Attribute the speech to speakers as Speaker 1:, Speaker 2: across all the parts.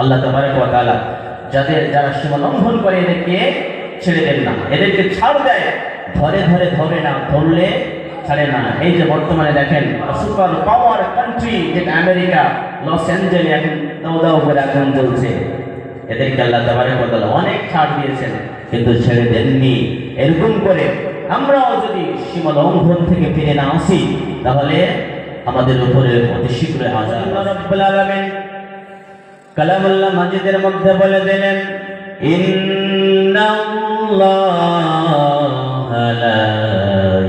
Speaker 1: আল্লাহ তাবারক ওয়া তাআলা যারা সীমা লঙ্ঘন করে এদেরকে ছেড়ে দেন না, এদেরকে ছাড় দেয়, ধরে না, ধরলে ছাড়ে না। এই যে বর্তমানে দেখেন সুপার পাওয়ার কান্ট্রি যেটা আমেরিকা, লস অ্যাঞ্জেলে এখন দাও করে আগুন জ্বলছে, এদেরকে আল্লাহ তাবারক ওয়া তাআলা অনেক ছাড় দিয়েছেন কিন্তু ছেড়ে দেননি। এরকম করে আমরাও যদি সীমা লঙ্ঘন থেকে ফিরে না আসি তাহলে আমাদের উপরে অতি শীঘ্রই আযাব। আল্লাহ রাব্বুল আলামিন কালামুল্লাহ মাজিদের মধ্যে বলে দিলেন, ইন্নাল্লাহা লা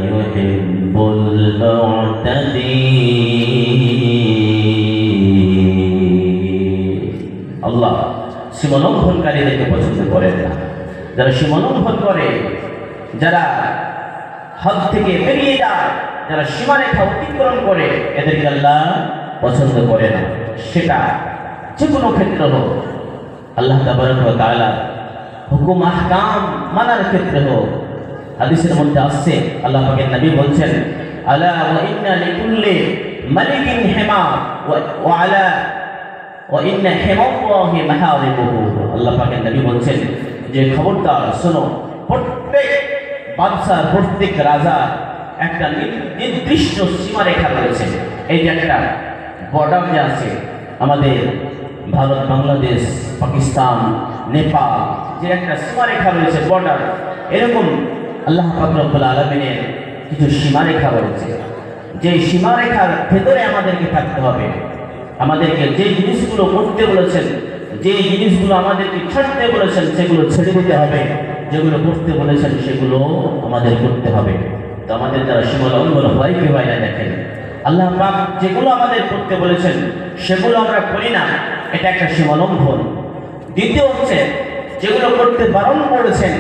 Speaker 1: ইউহিব্বুল মু'তাদিন। আল্লাহ সীমা লঙ্ঘনকারীদেরকে পছন্দ করেন না। যারা সীমা লঙ্ঘন করে, যারা হদ থেকে বেরিয়ে যায়, যারা সীমারেখা অতিক্রম করে, এদেরকে আল্লাহ পছন্দ করে না। সেটা যে কোনো ক্ষেত্রে হোক, আল্লাহ তাবারক ওয়া তাআলা হুকুম আহকাম মানার ক্ষেত্রে হোক। হাদিসের মধ্যে আসছে আল্লাহ পাকের নবী বলছেন, আলা ওয়া ইন্না লিকুল্লি মালিকিন হিমা ওয়া ইন্না হিমাল্লাহি মাহারিবুহু। আল্লাহ পাকের নবী বলছেন যে খবরদার শোনো, প্রত্যেক বাদশাহ, প্রত্যেক রাজা একটা নির্দিষ্ট সীমারেখা রয়েছে। এই যে একটা বর্ডার যে আছে আমাদের ভারত, বাংলাদেশ, পাকিস্তান, নেপাল, যে একটা সীমারেখা রয়েছে বর্ডার, এরকম আল্লাহ পাক রব্বুল আলামিনের কিছু সীমারেখা রয়েছে। যে সীমারেখার ভেতরে আমাদেরকে থাকতে হবে। আমাদেরকে যে জিনিসগুলো করতে বলেছেন, যে জিনিসগুলো আমাদেরকে ছাড়তে বলেছেন সেগুলো ছেড়ে দিতে হবে, যেগুলো করতে বলেছেন সেগুলো আমাদের করতে হবে। তো আমাদের দ্বারা সীমা লঙ্ঘন হয় কি হয় না দেখেন। আল্লাহ পাক যেগুলো আমাদের করতে বলেছেন সেগুলো আমরা করি না, এটা একটা সীমা লঙ্ঘন। দ্বিতীয় হচ্ছে যেগুলো করতে বারণ করেছেন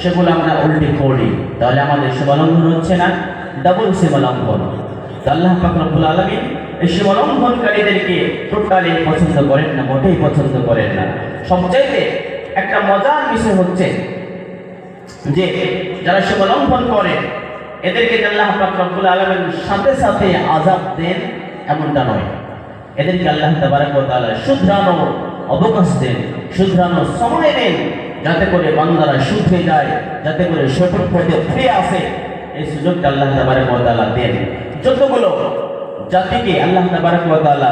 Speaker 1: সেগুলো আমরা উল্টে করি, তাহলে আমাদের সীমা লঙ্ঘন হচ্ছে না, ডাবল সীমা লঙ্ঘন। তো আল্লাহ পাক রব্বুল আলামিন এই সীমা লঙ্ঘনকারীদেরকে টোটালি পছন্দ করেন না, মোটেই পছন্দ করেন না। সবচাইতে একটা মজার বিষয় হচ্ছে যে যারা সীমা লঙ্ঘন করে এদেরকে আল্লাহ পাক রব্বুল আলামিন সাথে সাথে আযাব দেন এমনটা নয়। এদেরকে আল্লাহ তাবারক ওয়া তাআলা শুধরানোর অবকাশ দেন, শুধরানোর সময় দেন, যাতে করে বান্দারা শুধরে যায়, যাতে করে সঠিক পথে ফিরে আসে। এই সুযোগটা আল্লাহ তাবারক ওয়া তাআলা দেন। যতগুলো জাতিকে আল্লাহ তাবারক ওয়া তাআলা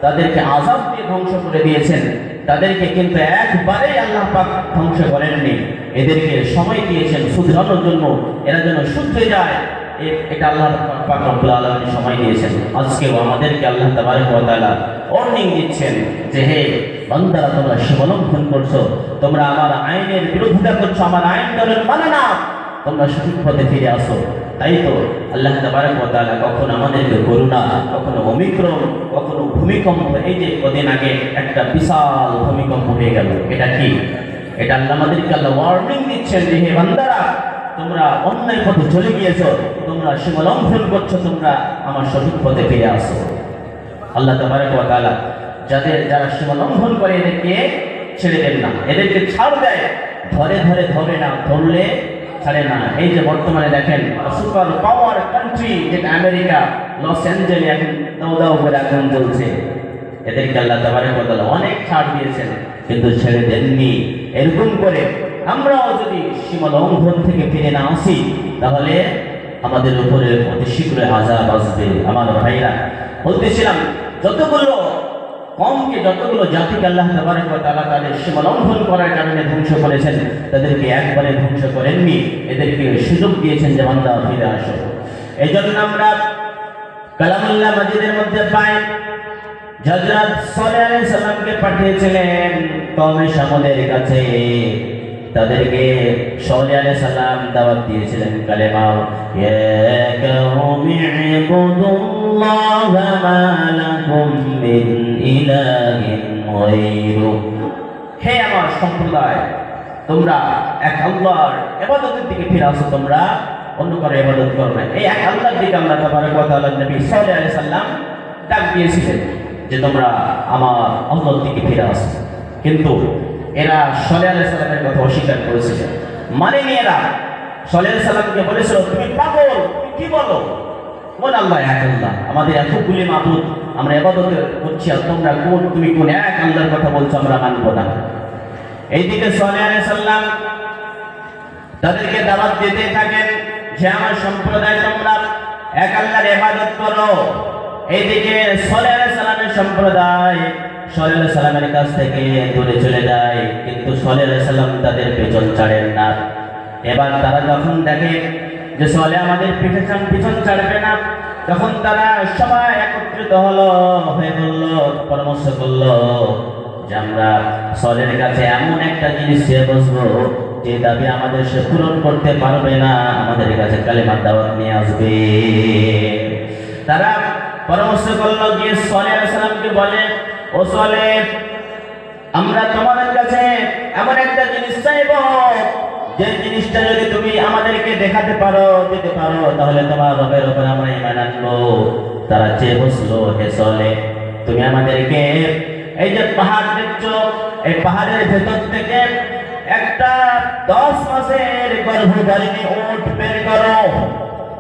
Speaker 1: তাদেরকে আযাব দিয়ে ধ্বংস করে দিয়েছেন, তাদেরকে কিন্তু একবারেই আল্লাহ পাক ধ্বংস করেননি। এদেরকে সময় দিয়েছেন শুধরানোর জন্য, এরা যেন শুধরে যায়, এটা আল্লাহ পাক রব্বুল আলামিন সময় দিয়েছেন। আজকেও আমাদেরকে আল্লাহ তাবারক ওয়া তাআলা ওয়ার্নিং দিচ্ছেন যে হে বান্দারা, তোমরা সীমা লঙ্ঘন করছো, তোমরা আমার আইনের বিরোধিতা করছো, আমার আইন কানুন মানে না, তোমরা সঠিক পথে ফিরে আসো। তাই তো আল্লাহ তাবারক ওয়া তাআলা কখনো আমাদেরকে করুণা, কখনো অমিক্রম, কখনো ভূমিকম্প। এই যে কদিন আগে একটা বিশাল ভূমিকম্প হয়ে গেল, এটা কি? এটা আল্লাহ আমাদেরকে আল্লাহ ওয়ার্নিং দিচ্ছেন যে হে বান্দারা, তোমরা অন্যায় পথে চলে গিয়েছো, তোমরা সীমা লঙ্ঘন করছো, তোমরা আমার সঠিক পথে ফিরে আসো। আল্লাহ তাবারক ওয়া তাআলা যারা সীমা লঙ্ঘন করে এদেরকে ছেড়ে দেন না, এদেরকে ছাড় দেয়, ধরে না, ধরলে ছাড়ে না। এই যে বর্তমানে দেখেন সুপার পাওয়ার কান্ট্রি যেটা আমেরিকা, লস অ্যাঞ্জেলে এখন দাও করে আগুন জ্বলছে, এদেরকে আল্লাহ তাবারক ওয়া তাআলা অনেক ছাড় দিয়েছেন কিন্তু ছেড়ে দেননি। এরকম করে আমরাও যদি সীমা লঙ্ঘন থেকে ফিরে না আসি তাহলে আমাদের উপরে অতি শীঘ্রই আযাব আসবে। আমার ভাইরা, বলতেছিলাম যতগুলো জাতিকে আল্লাহ তাবারক ওয়া তাআলা তাদের সীমা লঙ্ঘন করার কারণে ধ্বংস করেছেন, তাদেরকে একবারে ধ্বংস করেননি, এদেরকে সুযোগ দিয়েছেন যে বান্দা ফিরে আসো। এই জন্য আমরা কালামুল্লাহ মাজিদের মধ্যে পাই হযরত সালেহ আলাইহিস সালামকে পাঠিয়েছিলেন কওমে সামুদের কাছে। তাদেরকে সালেহ আলাইহিস সালাম দাওয়াত দিয়েছিলেন কালেমা, ইয়া কাওমি ইবুদুল্লাহা মা লাকুম মিন ইলাহিন গায়রু। হে আমার সম্প্রদায়, তোমরা এক আল্লাহর ইবাদতের দিকে ফিরে আসো, তোমরা অন্য কারো ইবাদত করো না। এই এক আল্লাহর দিকে আল্লাহ তাবারক ওয়া তাআলা নবী সালেহ আলাইহিস সালাম ডাক দিয়েছিলেন যে তোমরা আমার আল্লাহর দিকে ফিরে আসো। কিন্তু এরা সালেহ আলাইহিস সালামের কথা অস্বীকার করেছিল, মানেনি। এরা সালেহ আলাইহিস সালামকে বলেছিল তুমি পাগল, তুমি কি বলো, কোন আল্লাহ এক আল্লাহ, আমাদের এতগুলি মাবুদ, আমরা ইবাদত করছি আর তোমরা তুমি কোন এক আল্লাহর কথা বলছো, আমরা মানবো না। এইদিকে সালেহ আলাইহিস সালাম তাদেরকে দাওয়াত দিতে থাকেন যে আমার সম্প্রদায় তোমরা এক আল্লাহর ইবাদত করো। এইদিকে সালেহ আলাইহিস সালামের সম্প্রদায় সালেহ আলাইহিস সালামের কাছ থেকে দূরে চলে যায়, কিন্তু সালেহ আলাইহিস সালাম তাদের পেছন ছাড়েন না। এবার তারা যখন দেখে যে সালেহ আমাদের পিছন ছাড়বে না, তখন তারা সবাই একত্রিত হয়ে বলল, পরামর্শ করলো যে আমরা সালেহের কাছে এমন একটা জিনিস চেয়ে বসবো যে দাবি আমাদের সে পূরণ করতে পারবে না, আমাদের কাছে কালেমার দাওয়াত নিয়ে আসবে। তারা পরামর্শ করলো গিয়ে সালেহ আলাইহিস সালামকে বলে, ও সালেহ, আমরা তোমাদের কাছে এমন একটা জিনিস চাইবো যে জিনিসটা যদি তুমি আমাদেরকে দেখাতে পারো, দিতে পারো, তাহলে তোমার রবের উপর আমরা ঈমান আনবো। তারা চেয়ে বসলো, হে সালেহ, তুমি আমাদেরকে এই যে পাহাড় দেখছো, এই পাহাড়ের ভেতর থেকে একটা 10 মাসের গর্ভধারিণী উট বের করো।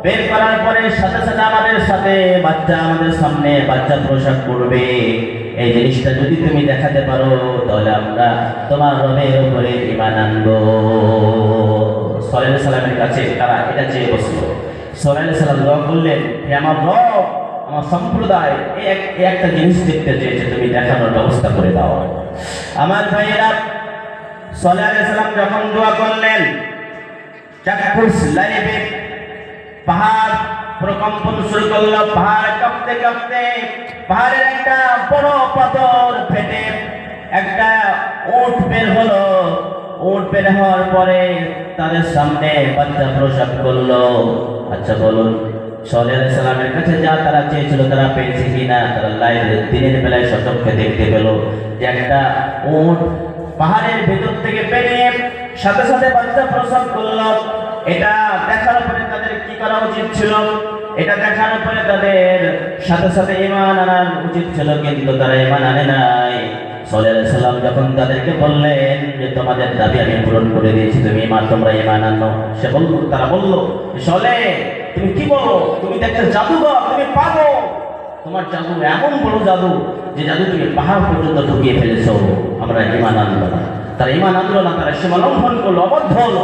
Speaker 1: বের করার পরে সাথে সাথে আমাদের সাথে বাচ্চা, আমাদের সামনে বাচ্চা প্রসব করবে। এই জিনিসটা যদি তুমি দেখাতে পারো, তাহলে আমরা তোমার রবের উপরে ঈমান আনবো। সালেহ আলাইহিস সালামের কাছে তারা এটা চেয়ে বসলো। সালেহ আলাইহিস সালাম দোয়া করলেন, হে আমার রব, আমার সম্প্রদায় এই একটা জিনিস দেখতে চেয়েছে, তুমি দেখানোর ব্যবস্থা করে দাও। আমার ভাইয়েরা, সালেহ আলাইহিস সালাম যখন দোয়া করলেন, চাক্ষুষ লাইভে পাহাড় প্রকম্পন শুরু করলো। পাহাড় কাঁপতে কাঁপতে পাহাড়ের একটা বড় পাথর ফেটে একটা উট বের হলো। উট বের হওয়ার পরে তাদের সামনে বাচ্চা প্রসব করলো। আচ্ছা বলুন, সালেহ আলাইহিস সালামের কাছে যা তারা চেয়েছিল তারা পেয়েছে কিনা? তারা লাইভে দিনের বেলায় সচক্ষে দেখতে পেল যে একটা উট পাহাড়ের ভেতর থেকে বেরিয়ে সাথে সাথে বাচ্চা প্রসব করলো। এটা দেখার পরে তাদের কি করা উচিত ছিল? এটা দেখার পরে তাদের সাথে সাথে ঈমান আনার উচিত ছিল, কিন্তু তারা ঈমান আনে নাই। সালেহ আলাইহিস সালাম যখন তাদেরকে বললেন যে তোমাদের দাবি আমি পূরণ করে দিয়েছি, তোমরা ঈমান আনো, তারা বলল, সালেহ, তুমি কি বলো? তুমি তো একটা জাদুঘর, তুমি পাগল, তোমার জাদু এমন বড় জাদু যে জাদু তুমি পাহাড় পর্যন্ত ঢুকিয়ে ফেলেছো, আমরা ঈমান আনবো না। তারা ঈমান আনলো না, তারা সীমা লঙ্ঘন করলো, অবাধ্য হলো।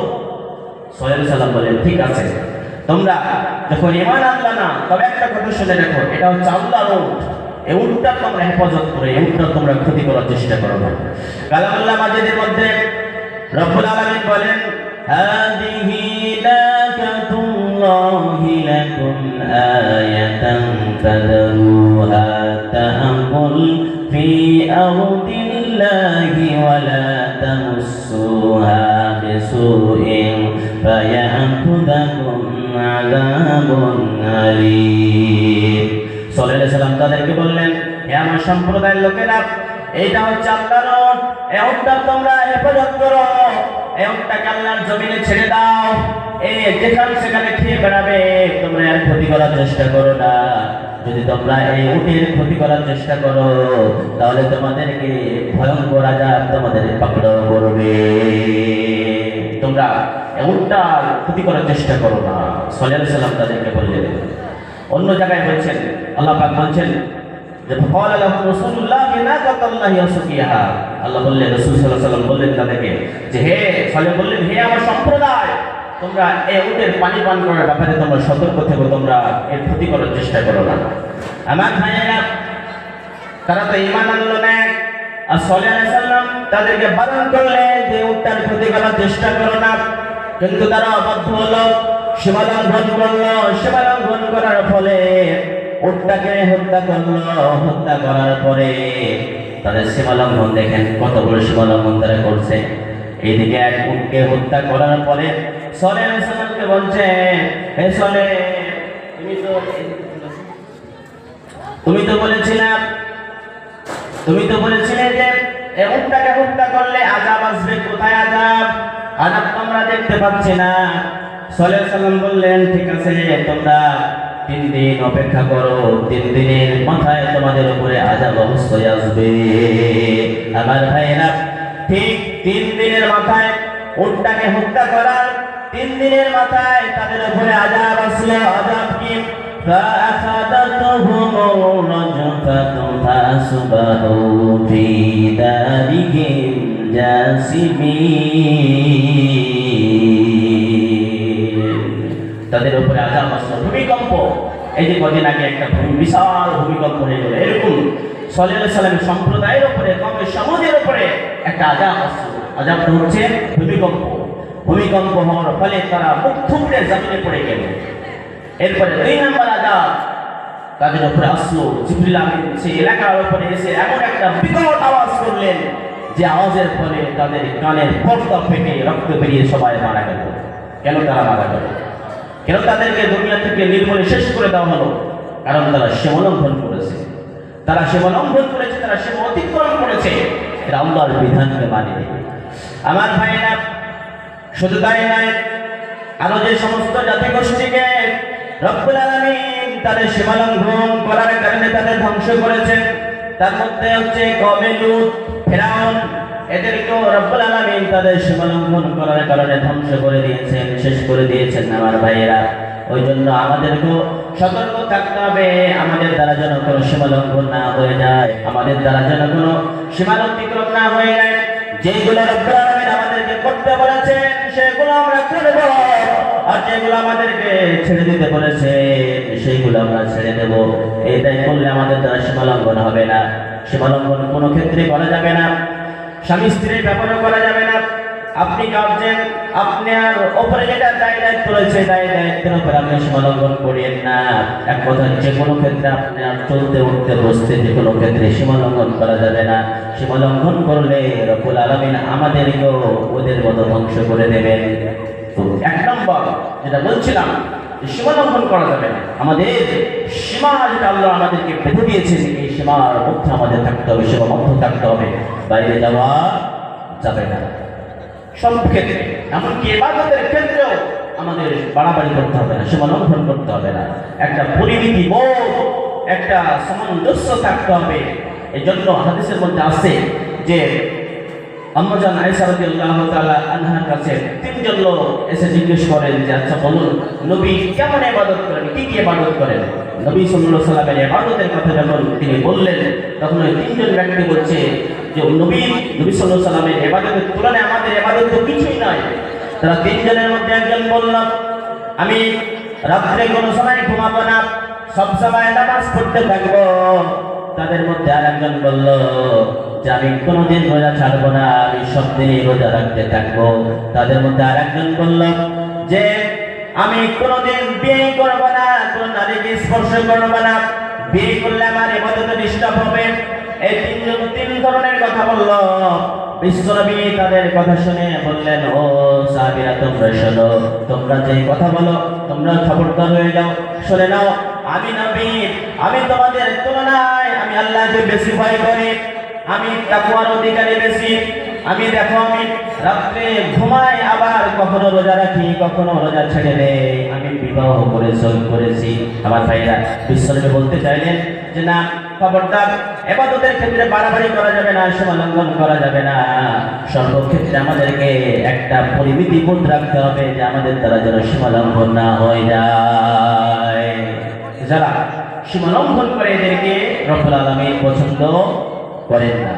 Speaker 1: সালেহ আলাইহিস সালাম বলেন, ঠিক আছে, তোমরা যখন ঈমান আনলা না, তবে একটা কথা শুনে রাখো, এটা হচ্ছে আল্লাহর উট। এই উটটা তোমরা হেফাজত করে, এই উটটা তোমরা ক্ষতি করার চেষ্টা করো না। কালামুল্লাহ মাজিদের মধ্যে রব্বুল আলামিন বলেন, হাদিহি নাকাতুল্লাহি লাকুম আয়াতান ফাদরুহা তাকুল ফি আরদিল্লাহি ওয়া লা তামাসসুহা বিসুইন ফায়াখুযাকুম আযাবুন আলীম। সালেহ আলাইহিস সালাম তাদেরকে বললেন, হে আমার সম্প্রদায়ের লোকেরা, এইটা হচ্ছে আল্লাহর উট, এই উটটা তোমরা হেফাজত করো, এই উটটাকে আল্লাহর জমিনে ছেড়ে দাও, এই যেখানে সেখানে খেয়ে বেড়াবে, তোমরা এর ক্ষতি করার চেষ্টা করো না। যদি তোমরা এই উটের ক্ষতি করার চেষ্টা করো, তাহলে তোমাদেরকে ভয়ঙ্কর আযাব তোমাদের পাকড়াও করবে। তোমরা এই উটটার ক্ষতি করার চেষ্টা করো না। সালেহ আলাইহিস সালাম তাদেরকে বললেন। অন্য জায়গায় বলছেন, আল্লাহ পাক বলছেন যে ফাকালা লাহু রাসূলুল্লাহ নাকাতাল্লাহি ওয়া সুকিয়াহা। আল্লাহ বললেন, রাসূল সাল্লাল্লাহু আলাইহি ওয়াসাল্লাম বললেন তাদেরকে যে হে সালেহ বললেন, হে আমার সম্প্রদায়, তোমরা এই উটের পানি পান করার ব্যাপারে তোমরা সতর্ক থেকো, তোমরা এর ক্ষতি করার চেষ্টা করো না। আমার ভাইয়েরা, তারা তো ঈমান আনলো না, আর সালেহ আলাইহিস সালাম তাদেরকে বারণ করলেন যে উটটার ক্ষতি করার চেষ্টা করো না, কিন্তু তারা অবাধ্য হলো, সীমা লঙ্ঘন করলো। সীমা লঙ্ঘন করার ফলে উটটাকে হত্যা করলো। হত্যা করার পরে তাদের সীমা লঙ্ঘন দেখেন, কত বড় সীমা লঙ্ঘন তারা করছে। এইদিকে এক উটকে হত্যা করার পরে সালেহ আলাইহিস সালামকে বলছে, হে সালেহ, তুমি তো বলেছিলে যে এই উটটাকে হত্যা করলে আযাব আসবে, কোথায় আযাব? আযাব তোমরা দেখতে পাচ্ছি না। সালেহ আলাইহিস সালাম বললেন, ঠিক আছে, তোমরা 3 দিন অপেক্ষা করো, 3 দিনের মাথায় তোমাদের উপরে আযাব অবশ্যই আসবে। আমার ভাইয়েরা, ঠিক 3 দিনের মাথায় উটটাকে হত্যা করার 3 দিনের মাথায় তাদের উপরে আযাব আসলো। আযাব কি? فأخذتهم الرجفة فأصبحوا في دارهم جاثمين তাদের উপরে আযাব আসলো ভূমিকম্প এই যে কদিন আগে একটা বিশাল ভূমিকম্প হয়ে গেল এরকম সাল্লাল্লাহু আলাইহি সাল্লাম সম্প্রদায়ের উপরে কওমে সমুদের উপরে একটা আযাব আসলো আযাবটা হচ্ছে ভূমিকম্প হওয়ার ফলে তারা মুখ থুবড়ে জমিনে পড়ে গেল এরপরে 2 নম্বর আযাব তাদের উপরে আসলো জিবরিল আমিন সেই এলাকার উপরে এসে এমন একটা বিকট আওয়াজ করলেন যে আওয়াজের ফলে তাদের কানের পর্দা ফেটে রক্ত বেরিয়ে সবাই মারা গেল কেন তারা মারা গেল কেন তাদেরকে দুনিয়া থেকে নির্মূলে শেষ করে দেওয়া হলো কারণ তারা সীমালঙ্ঘন করেছে তারা সীমা অতিক্রম করেছে এরা আল্লাহর বিধানকে মানেনি আমার ভাইরা শুধু তাই নয় আরো যে সমস্ত জাতিগোষ্ঠীকে রব্বুল আলামিন তাদের সীমালঙ্ঘন করার কারণে তাদের ধ্বংস করেছেন তার মধ্যে হচ্ছে কওমে লূত ফিরআউন এদেরকেও রব্বুল আলামিন তাদের সীমালঙ্ঘন করার কারণে ধ্বংস করে দিয়েছেন শেষ করে দিয়েছেন আমার ভাইয়েরা ওই জন্য আমাদেরকেও সতর্ক থাকতে হবে আমাদের দ্বারা যেন কোনো সীমালঙ্ঘন না হয়ে যায় আমাদের দ্বারা যেন কোনো সীমা অতিক্রম না হয়ে যায় যেগুলো রব্বুল আলামিন আমাদেরকে করতে বলেছেন সেগুলো আমরা করব আর যেগুলো আমাদেরকে ছেড়ে দিতে বলেছে সেইগুলো আমরা ছেড়ে দেব এটাই করলে আমাদের দ্বারা সীমালঙ্ঘন হবে না সীমালঙ্ঘন কোনো ক্ষেত্রে করা যাবে না স্বামী স্ত্রীর ব্যাপারে করা যাবে না আপনি গার্জেন আপনার উপরে যেটা দায়িত্ব রয়েছে দায়িত্বের উপরে আপনি সীমালঙ্ঘন করিয়েন না এক কথা যে কোনো ক্ষেত্রে আপনার চলতে উঠতে বসতে যে কোনো ক্ষেত্রে সীমালঙ্ঘন করা যাবে না সীমালঙ্ঘন করলে রব্বুল আলামিন আমাদেরকেও ওদের মতো ধ্বংস করে দেবেন তো 1 নম্বর যেটা বলছিলাম সীমালঙ্ঘন করা যাবে না আমাদের সীমা যেটা আল্লাহ আমাদেরকে বেঁধে দিয়েছেন এই সীমার মধ্যে আমাদের থাকতে হবে সীমার মধ্যে থাকতে হবে বাইরে যাওয়া যাবে না সব ক্ষেত্রে এমনকি ইবাদতের ক্ষেত্রেও আমাদের বাড়াবাড়ি করতে হবে না সীমালঙ্ঘন করতে হবে না একটা পরিমিতি বোধ একটা সামঞ্জস্য থাকতে হবে এই জন্য হাদিসের মধ্যে আছে যে আম্মা জান আয়েশা রাদিয়াল্লাহু তাআলা আনহার কাছে 3 জন লোক এসে জিজ্ঞেস করেন যে আচ্ছা বলুন নবী কেমন ইবাদত করেন কি কি ইবাদত করেন নবী সাল্লাল্লাহু আলাইহি ওয়াসাল্লামের ইবাদতের কথা যখন তিনি বললেন তখন ওই 3 জন ব্যক্তি বলছে যে নবী সাল্লাল্লাহু আলাইহি ওয়াসাল্লামের ইবাদতের তুলনায় আমাদের ইবাদত তো কিছুই নয় তারা 3 জনের মধ্যে একজন বলল আমি রাতে কোনো সময় ঘুমাবো না সব সময় নামাজ পড়তে থাকবো তাদের মধ্যে আরেকজন বলল যে আমি কোনোদিন রোজা ছাড়বো না আমি সব দিনই রোজা রাখতে থাকবো তাদের মধ্যে আরেকজন বলল যে আমি কোনোদিন বিয়ে করবো না কোন নারীকে স্পর্শ করবো না বিয়ে করলে আমার ইবাদতে ডিস্টার্ব হবে এই 3 ধরনের কথা বলল বিশ্বনবী তাদের কথা শুনে বললেন ও সাহাবীরা তোমরা শোনো তোমরা যে কথা বলো তোমরা খবরদার হয়ে যাও শুনে নাও আমি নবী আমি তোমাদের তুলনায় আমি আল্লাহকে বেশি ভয় করি আমি তাকওয়ার অধিকারী বেশি আমি দেখো আমি রাতে ঘুমাই আবার কখনো রোজা রাখি কখনো রোজা ছেড়ে দেই আমি বিবাহ করেছি আমার ভাইরা বিশ্বনবী বলতে চাইলেন যে না খবরদার ইবাদতের ক্ষেত্রে বাড়াবাড়ি করা যাবে না সীমালঙ্ঘন করা যাবে না সর্বক্ষেত্রে আমাদেরকে একটা পরিমিতি বোধ রাখতে হবে যে আমাদের দ্বারা যেন সীমালঙ্ঘন না হয়ে যায় যারা সীমালঙ্ঘন করে এদেরকে রব্বুল আলামিন পছন্দ করেন না